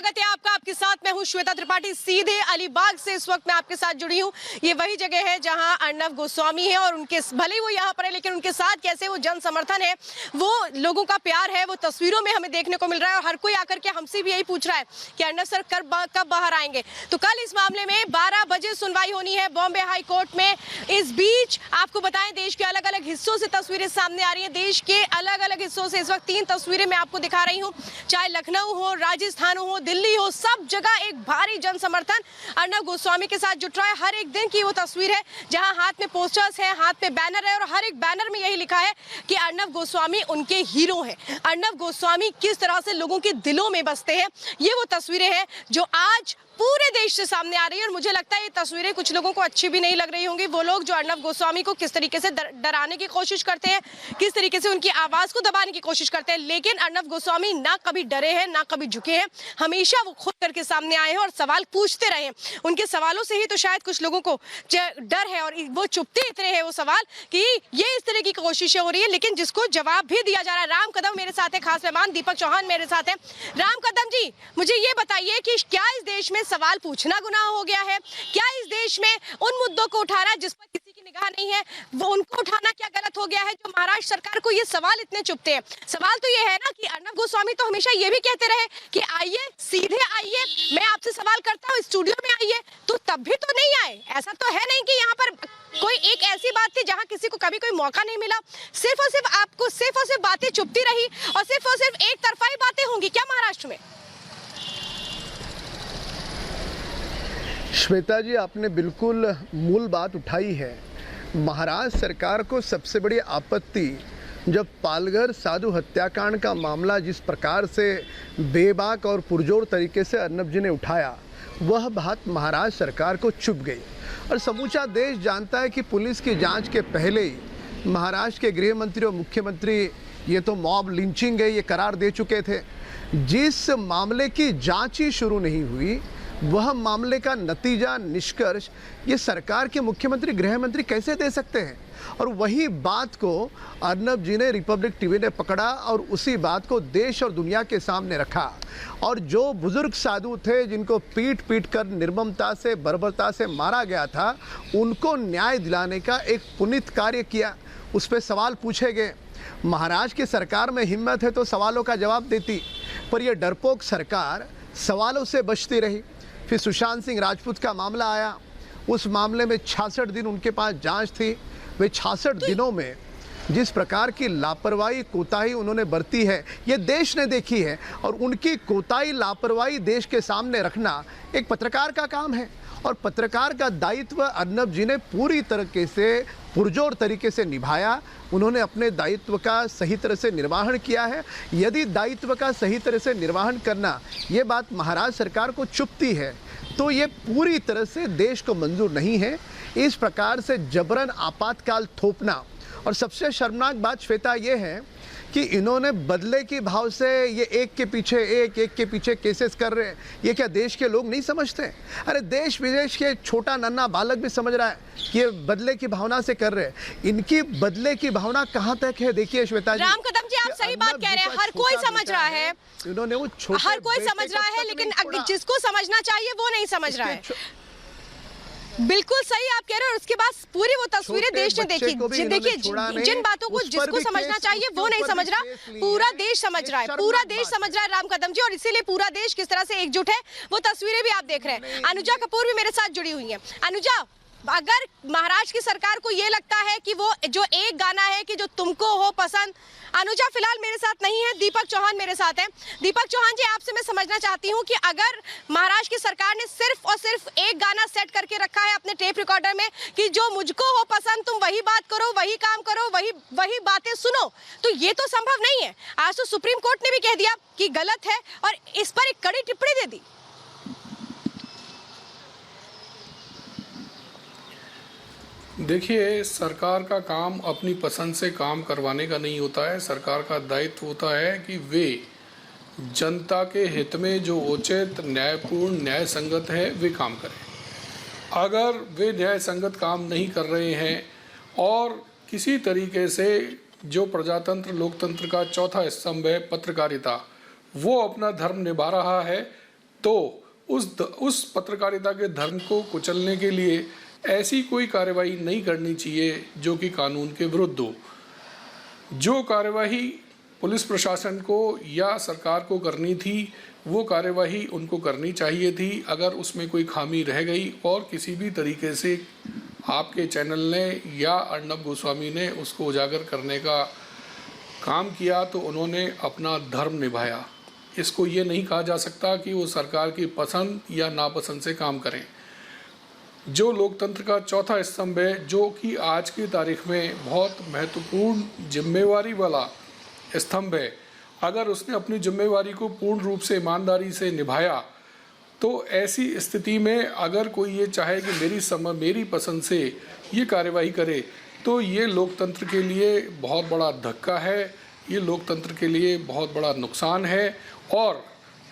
स्वागत है आपका। आपके साथ मैं हूं श्वेता त्रिपाठी। सीधे अलीबाग से इस वक्त मैं आपके साथ जुड़ी हूं। ये वही जगह है जहां अर्नब गोस्वामी है और उनके भले ही वो यहाँ पर है, लेकिन उनके साथ कैसे वो जन समर्थन है, वो लोगों का प्यार है, वो तस्वीरों में हमें देखने को मिल रहा है। और हर कोई आकर के हमसे भी यही पूछ रहा है कि अर्नब सर कब बाहर आएंगे। तो कल इस मामले में 12 बजे सुनवाई होनी है बॉम्बे हाई कोर्ट में। इस बीच आपको बताएं, देश के अलग अलग हिस्सों से तस्वीरें सामने आ रही हैं। देश के अलग अलग हिस्सों से इस वक्त 3 तस्वीरें मैं आपको दिखा रही हूँ। चाहे लखनऊ हो, राजस्थान हो, दिल्ली हो, सब जगह एक भारी जन समर्थन अर्नब गोस्वामी के साथ जुट रहा है। हर एक दिन की वो तस्वीर है जहां हाथ में पोस्टर्स हैं, हाथ में बैनर है और हर एक बैनर में यही लिखा है कि अर्नब गोस्वामी उनके हीरो हैं। अर्नब गोस्वामी किस तरह से लोगों के दिलों में बसते हैं, ये वो तस्वीरें हैं जो आज पूरे देश से सामने आ रही है। और मुझे लगता है ये तस्वीरें कुछ लोगों को अच्छी भी नहीं लग रही होंगी। वो लोग जो अर्नब गोस्वामी को किस तरीके से डराने की कोशिश करते हैं, किस तरीके से उनकी आवाज को दबाने की कोशिश करते हैं, लेकिन अर्नब गोस्वामी ना कभी डरे हैं, ना कभी झुके हैं। हमेशा वो खुद करके सामने आए हैं और सवाल पूछते रहे हैं। उनके सवालों से ही तो शायद कुछ लोगों को डर है और वो चुपते इतने हैं वो सवाल कि ये इस तरह की कोशिशें हो रही है, लेकिन जिसको जवाब भी दिया जा रहा है। राम कदम मेरे साथ है, खास मेहमान दीपक चौहान मेरे साथ है। राम कदम जी, मुझे ये बताइए कि क्या इस देश में सवाल पूछना गुनाह हो गया है? क्या इस देश में उन मुद्दों को उठाना जिस पर किसी की निगाह नहीं है, वो उनको उठाना क्या गलत हो गया है जो महाराष्ट्र सरकार को ये सवाल इतने चुभते हैं? सवाल तो ये है ना कि अर्नब गोस्वामी तो हमेशा ये भी कहते रहे कि आइए, सीधे आइए, मैं आपसे सवाल करता हूँ, स्टूडियो में आइए, तो तब भी तो नहीं आए। ऐसा तो है नहीं कि यहाँ पर कोई एक ऐसी बात थी जहाँ किसी को कभी कोई मौका नहीं मिला। सिर्फ और सिर्फ आपको सिर्फ और सिर्फ बातें चुभती रही और सिर्फ एक तरफा ही बातें होंगी क्या महाराष्ट्र में? श्वेता जी, आपने बिल्कुल मूल बात उठाई है। महाराष्ट्र सरकार को सबसे बड़ी आपत्ति जब पालघर साधु हत्याकांड का मामला जिस प्रकार से बेबाक और पुरजोर तरीके से अर्नब जी ने उठाया, वह बात महाराष्ट्र सरकार को चुभ गई। और समूचा देश जानता है कि पुलिस की जांच के पहले ही महाराष्ट्र के गृह मंत्री और मुख्यमंत्री ये तो मॉब लिंचिंग है ये करार दे चुके थे। जिस मामले की जांच ही शुरू नहीं हुई, वह मामले का नतीजा निष्कर्ष ये सरकार के मुख्यमंत्री गृह मंत्री कैसे दे सकते हैं? और वही बात को अर्नब जी ने रिपब्लिक टीवी ने पकड़ा और उसी बात को देश और दुनिया के सामने रखा। और जो बुजुर्ग साधु थे जिनको पीट पीट कर निर्ममता से बर्बरता से मारा गया था, उनको न्याय दिलाने का एक पुनीत कार्य किया। उस पर सवाल पूछे गए। महाराष्ट्र की सरकार में हिम्मत है तो सवालों का जवाब देती, पर यह डरपोक सरकार सवालों से बचती रही। फिर सुशांत सिंह राजपूत का मामला आया। उस मामले में 66 दिन उनके पास जांच थी। वे 66 दिनों में जिस प्रकार की लापरवाही कोताही उन्होंने बरती है, ये देश ने देखी है। और उनकी कोताही लापरवाही देश के सामने रखना एक पत्रकार का काम है। और पत्रकार का दायित्व अर्नब जी ने पूरी तरीके से पुरजोर तरीके से निभाया। उन्होंने अपने दायित्व का सही तरह से निर्वहन किया है। यदि दायित्व का सही तरह से निर्वहन करना ये बात महाराष्ट्र सरकार को चुभती है, तो ये पूरी तरह से देश को मंजूर नहीं है। इस प्रकार से जबरन आपातकाल थोपना। और सबसे शर्मनाक बात श्वेता ये है कि इन्होंने बदले की भाव से ये एक के पीछे केसेस कर रहे हैं। ये क्या देश के लोग नहीं समझते? अरे देश विदेश के छोटा नन्हा बालक भी समझ रहा है कि ये बदले की भावना से कर रहे हैं। इनकी बदले की भावना कहाँ तक है? देखिए श्वेता जी, राम कदम जी, आप सही बात कह रहे हैं। हर कोई समझ रहा है, इन्होंने वो हर कोई समझ रहा है, लेकिन जिसको समझना चाहिए वो नहीं समझ रहा है। बिल्कुल सही आप कह रहे हैं। और उसके बाद पूरी वो तस्वीरें देश ने देखी। देखिए, जिन बातों को जिसको समझना चाहिए वो नहीं समझ रहा, पूरा देश समझ रहा है, पूरा देश समझ रहा है राम कदम जी। और इसीलिए पूरा देश किस तरह से एकजुट है, वो तस्वीरें भी आप देख रहे हैं। अनुजा कपूर भी मेरे साथ जुड़ी हुई है। अनुजा, अगर महाराष्ट्र की सरकार को ये लगता है कि वो जो एक गाना है कि जो तुमको हो पसंद, अनुजा फिलहाल मेरे साथ नहीं है, दीपक चौहान मेरे साथ है। दीपक चौहान जी, आपसे मैं समझना चाहती हूँ कि अगर महाराष्ट्र की सरकार ने सिर्फ और सिर्फ एक गाना सेट करके रखा है अपने टेप रिकॉर्डर में कि जो मुझको हो पसंद, तुम वही बात करो, वही काम करो, वही बातें सुनो, तो ये तो संभव नहीं है। आज तो सुप्रीम कोर्ट ने भी कह दिया कि गलत है और इस पर एक कड़ी टिप्पणी दे दी। देखिए, सरकार का काम अपनी पसंद से काम करवाने का नहीं होता है। सरकार का दायित्व होता है कि वे जनता के हित में जो उचित, न्यायपूर्ण, न्याय संगत है वे काम करें। अगर वे न्याय संगत काम नहीं कर रहे हैं और किसी तरीके से जो प्रजातंत्र लोकतंत्र का चौथा स्तंभ है पत्रकारिता, वो अपना धर्म निभा रहा है, तो उस पत्रकारिता के धर्म को कुचलने के लिए ऐसी कोई कार्रवाई नहीं करनी चाहिए जो कि कानून के विरुद्ध हो। जो कार्यवाही पुलिस प्रशासन को या सरकार को करनी थी वो कार्यवाही उनको करनी चाहिए थी। अगर उसमें कोई खामी रह गई और किसी भी तरीके से आपके चैनल ने या अर्नब गोस्वामी ने उसको उजागर करने का काम किया तो उन्होंने अपना धर्म निभाया। इसको ये नहीं कहा जा सकता कि वो सरकार की पसंद या नापसंद से काम करें। जो लोकतंत्र का चौथा स्तंभ है, जो कि आज की तारीख में बहुत महत्वपूर्ण जिम्मेवारी वाला स्तंभ है, अगर उसने अपनी जिम्मेवारी को पूर्ण रूप से ईमानदारी से निभाया तो ऐसी स्थिति में अगर कोई ये चाहे कि मेरी पसंद से ये कार्यवाही करे तो ये लोकतंत्र के लिए बहुत बड़ा धक्का है, ये लोकतंत्र के लिए बहुत बड़ा नुकसान है। और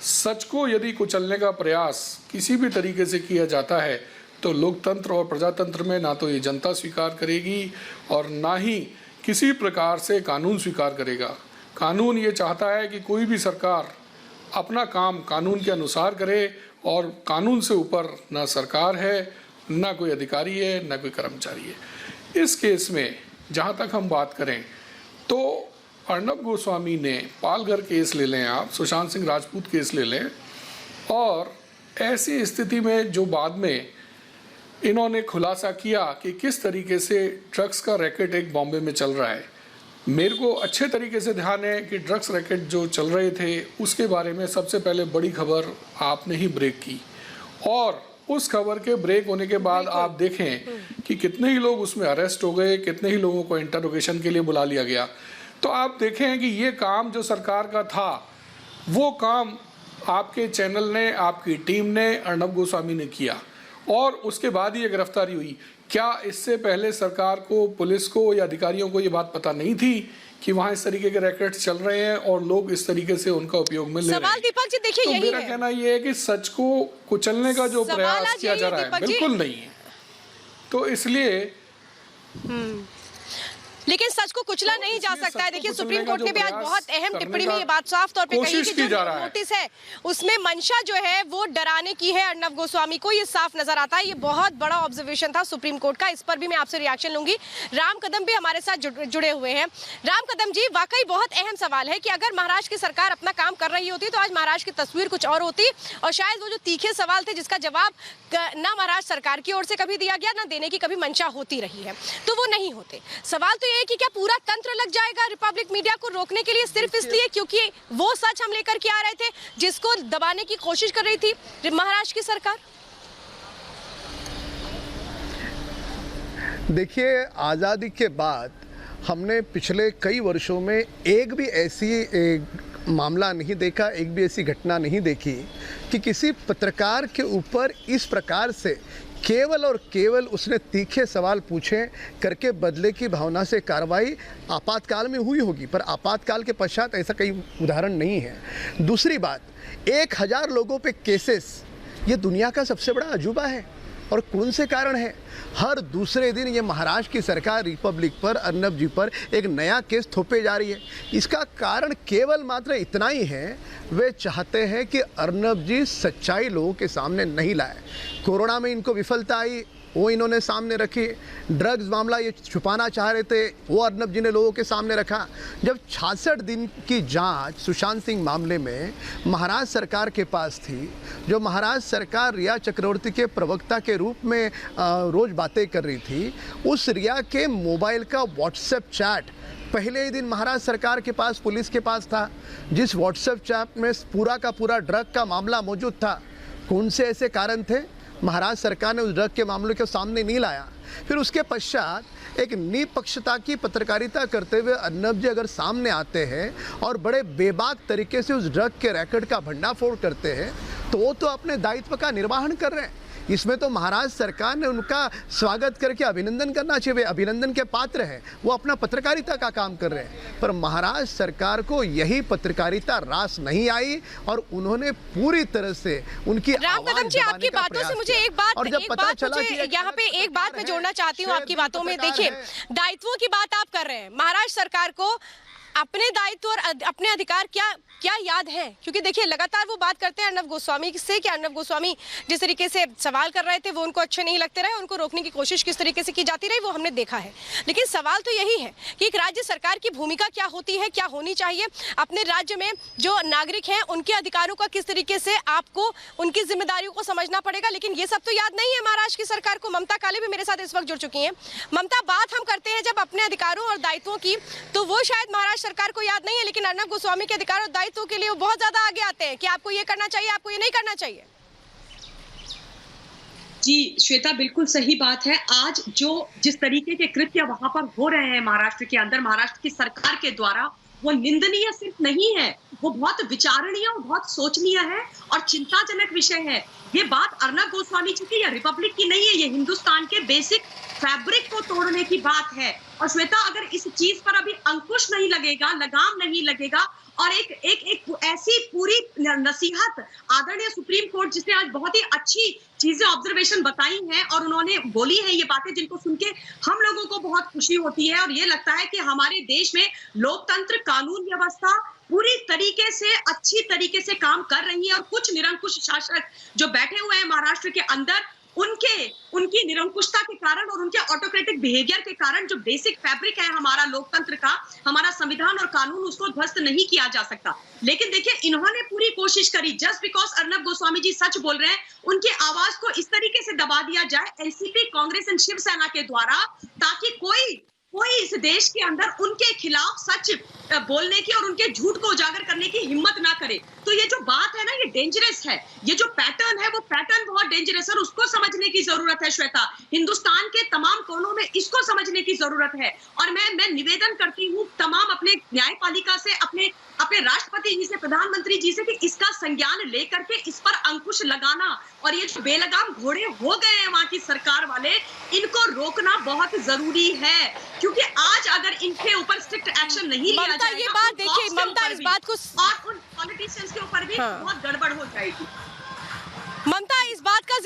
सच को यदि कुचलने का प्रयास किसी भी तरीके से किया जाता है तो लोकतंत्र और प्रजातंत्र में ना तो ये जनता स्वीकार करेगी और ना ही किसी प्रकार से कानून स्वीकार करेगा। कानून ये चाहता है कि कोई भी सरकार अपना काम कानून के अनुसार करे और कानून से ऊपर ना सरकार है, ना कोई अधिकारी है, ना कोई कर्मचारी है। इस केस में जहाँ तक हम बात करें तो अर्नब गोस्वामी ने पालघर केस ले लें, आप सुशांत सिंह राजपूत केस ले लें, और ऐसी स्थिति में जो बाद में इन्होंने खुलासा किया कि किस तरीके से ड्रग्स का रैकेट एक बॉम्बे में चल रहा है। मेरे को अच्छे तरीके से ध्यान है कि ड्रग्स रैकेट जो चल रहे थे उसके बारे में सबसे पहले बड़ी खबर आपने ही ब्रेक की, और उस खबर के ब्रेक होने के बाद आप देखें कि कितने ही लोग उसमें अरेस्ट हो गए, कितने ही लोगों को इंटरोगेशन के लिए बुला लिया गया। तो आप देखें कि ये काम जो सरकार का था वो काम आपके चैनल ने, आपकी टीम ने, अर्नब गोस्वामी ने किया और उसके बाद ही ये गिरफ्तारी हुई। क्या इससे पहले सरकार को, पुलिस को या अधिकारियों को ये बात पता नहीं थी कि वहाँ इस तरीके के रैकेट चल रहे हैं और लोग इस तरीके से उनका उपयोग में ले रहे हैं? सवाल दीपक जी देखिए तो यही मेरा है। कहना ये है कि सच को कुचलने का जो प्रयास किया जा रहा है बिल्कुल नहीं है। तो इसलिए लेकिन सच को कुचला नहीं जा सकता है। देखिए सुप्रीम कोर्ट ने भी आज बहुत अहम टिप्पणी में ये बात साफ तौर पे कही कि जो नोटिस है उसमें मंशा जो है वो डराने की है अर्नब गोस्वामी को, ये साफ नजर आता है। ये बहुत बड़ा ऑब्जर्वेशन था सुप्रीम कोर्ट का, इस पर भी मैं आपसे रिएक्शन लूंगी। राम कदम भी हमारे साथ जुड़े हुए हैं। राम कदम जी, वाकई बहुत अहम सवाल है कि अगर महाराष्ट्र की सरकार अपना काम कर रही होती तो आज महाराष्ट्र की तस्वीर कुछ और होती और शायद वो जो तीखे सवाल थे जिसका जवाब ना महाराष्ट्र सरकार की ओर से कभी दिया गया ना देने की कभी मंशा होती रही है तो वो नहीं होते। सवाल तो ये है कि क्या पूरा तंत्र लग जाएगा रिपब्लिक मीडिया को रोकने के लिए सिर्फ इसलिए क्योंकि वो सच हम लेकर के आ रहे थे जिसको दबाने की कोशिश कर रही थी महाराष्ट्र की सरकार? देखिए, आज़ादी के बाद हमने पिछले कई वर्षों में एक भी ऐसी मामला नहीं देखा, एक भी ऐसी घटना नहीं देखी कि किसी पत्रकार के ऊपर इस प्रकार से केवल और केवल उसने तीखे सवाल पूछे करके बदले की भावना से कार्रवाई आपातकाल में हुई होगी, पर आपातकाल के पश्चात ऐसा कई उदाहरण नहीं है। दूसरी बात, 1000 लोगों पे केसेस, ये दुनिया का सबसे बड़ा अजूबा है। और कौन से कारण है? हर दूसरे दिन ये महाराष्ट्र की सरकार रिपब्लिक पर, अर्नब जी पर एक नया केस थोपे जा रही है। इसका कारण केवल मात्र इतना ही है, वे चाहते हैं कि अर्नब जी सच्चाई लोगों के सामने नहीं लाए। कोरोना में इनको विफलता आई, वो इन्होंने सामने रखी। ड्रग्स मामला ये छुपाना चाह रहे थे, वो अर्नब जी ने लोगों के सामने रखा। जब 66 दिन की जांच सुशांत सिंह मामले में महाराष्ट्र सरकार के पास थी, जो महाराष्ट्र सरकार रिया चक्रवर्ती के प्रवक्ता के रूप में रोज़ बातें कर रही थी, उस रिया के मोबाइल का व्हाट्सएप चैट पहले ही दिन महाराष्ट्र सरकार के पास, पुलिस के पास था, जिस व्हाट्सएप चैट में पूरा का पूरा ड्रग का मामला मौजूद था। कौन से ऐसे कारण थे? महाराष्ट्र सरकार ने उस ड्रग के मामले को सामने नहीं लाया। फिर उसके पश्चात एक निपक्षता की पत्रकारिता करते हुए अर्नब जी अगर सामने आते हैं और बड़े बेबाक तरीके से उस ड्रग के रैकेट का भंडाफोड़ करते हैं तो वो तो अपने दायित्व का निर्वहन कर रहे हैं। इसमें तो महाराष्ट्र सरकार ने उनका स्वागत करके अभिनंदन करना चाहिए, वे अभिनंदन के पात्र हैं, वो अपना पत्रकारिता का काम कर रहे हैं। पर महाराष्ट्र सरकार को यही पत्रकारिता रास नहीं आई और उन्होंने पूरी तरह से उनकी राम कदम जी, आपकी बातों से मुझे एक बात यहाँ पे एक बात मैं जोड़ना चाहती हूँ आपकी बातों में। देखिए, दायित्वों की बात आप कर रहे हैं, महाराष्ट्र सरकार को अपने दायित्व और अपने अधिकार क्या क्या याद है? क्योंकि देखिए लगातार वो बात करते हैं अर्नब गोस्वामी से कि अर्नब गोस्वामी जिस तरीके से सवाल कर रहे थे वो उनको अच्छे नहीं लगते रहे, उनको रोकने की कोशिश किस तरीके से की जाती रही वो हमने देखा है। लेकिन सवाल तो यही है कि एक राज्य सरकार की भूमिका क्या होती है, क्या होनी चाहिए, अपने राज्य में जो नागरिक हैं उनके अधिकारों का किस तरीके से आपको उनकी जिम्मेदारियों को समझना पड़ेगा। लेकिन ये सब तो याद नहीं है महाराष्ट्र की सरकार को। ममता काले भी मेरे साथ इस वक्त जुड़ चुकी हैं। ममता, बात हम करते हैं जब अपने अधिकारों और दायित्वों की, तो वो शायद महाराष्ट्र सरकार को याद नहीं है, लेकिन अर्नब गोस्वामी के अधिकार और दायित्वों के लिए वो बहुत ज्यादा आगे आते हैं कि आपको ये करना चाहिए, आपको ये नहीं करना चाहिए। जी श्वेता, बिल्कुल सही बात है। आज जो जिस तरीके के कृत्य वहां पर हो रहे हैं महाराष्ट्र के अंदर, महाराष्ट्र की सरकार के द्वारा, वो निंदनीय सिर्फ नहीं है, वो बहुत विचारणीय और बहुत सोचनीय है और चिंताजनक विषय है। ये बात अर्नब गोस्वामी जी की या रिपब्लिक की नहीं है, ये हिंदुस्तान के बेसिक फैब्रिक को तोड़ने की बात है। और श्वेता, अगर इस चीज पर अभी अंकुश नहीं लगेगा, लगाम नहीं लगेगा और एक ऐसी पूरी नसीहत आदरणीय सुप्रीम कोर्ट, जिसने आज बहुत ही अच्छी चीजें ऑब्जर्वेशन बताई हैं और उन्होंने बोली है ये बातें जिनको सुन के हम लोगों को बहुत खुशी होती है और ये लगता है कि हमारे देश में लोकतंत्र, कानून व्यवस्था पूरी तरीके से अच्छी तरीके से काम कर रही है और कुछ निरंकुश शासक जो बैठे हुए हैं महाराष्ट्र के अंदर, उनकी निरंकुशता के कारण और उनके ऑटोक्रेटिक बिहेवियर के कारण जो बेसिक फैब्रिक है हमारा लोकतंत्र का, हमारा संविधान और कानून, उसको ध्वस्त नहीं किया जा सकता। लेकिन देखिए, इन्होंने पूरी कोशिश करी, जस्ट बिकॉज अर्नब गोस्वामी जी सच बोल रहे हैं, उनकी आवाज को इस तरीके से दबा दिया जाए एनसीपी, कांग्रेस एंड शिवसेना के द्वारा, ताकि कोई इस देश के अंदर उनके खिलाफ सच बोलने की और उनके झूठ को उजागर करने की हिम्मत ना करे। तो ये जो बात है ना, ये डेंजरस है। ये जो पैटर्न है वो पैटर्न बहुत डेंजरस है और उसको समझने की जरूरत है श्वेता। हिंदुस्तान के तमाम कोनों में इसको समझने की जरूरत है और मैं निवेदन करती हूँ तमाम अपने न्यायपालिका से, अपने राष्ट्रपति जी से, प्रधानमंत्री जी से, कि इसका संज्ञान लेकर के इस पर अंकुश लगाना और ये जो बेलगाम घोड़े हो गए हैं वहां की सरकार वाले, इनको रोकना बहुत जरूरी है। क्योंकि आज अगर इनके ऊपर स्ट्रिक्ट एक्शन नहीं लिया जाएगा, ये बात देखिए ममता, इस बात को और उन पॉलिटिशियंस के ऊपर भी बहुत गड़बड़ हो जाएगी। ममता, इस बात का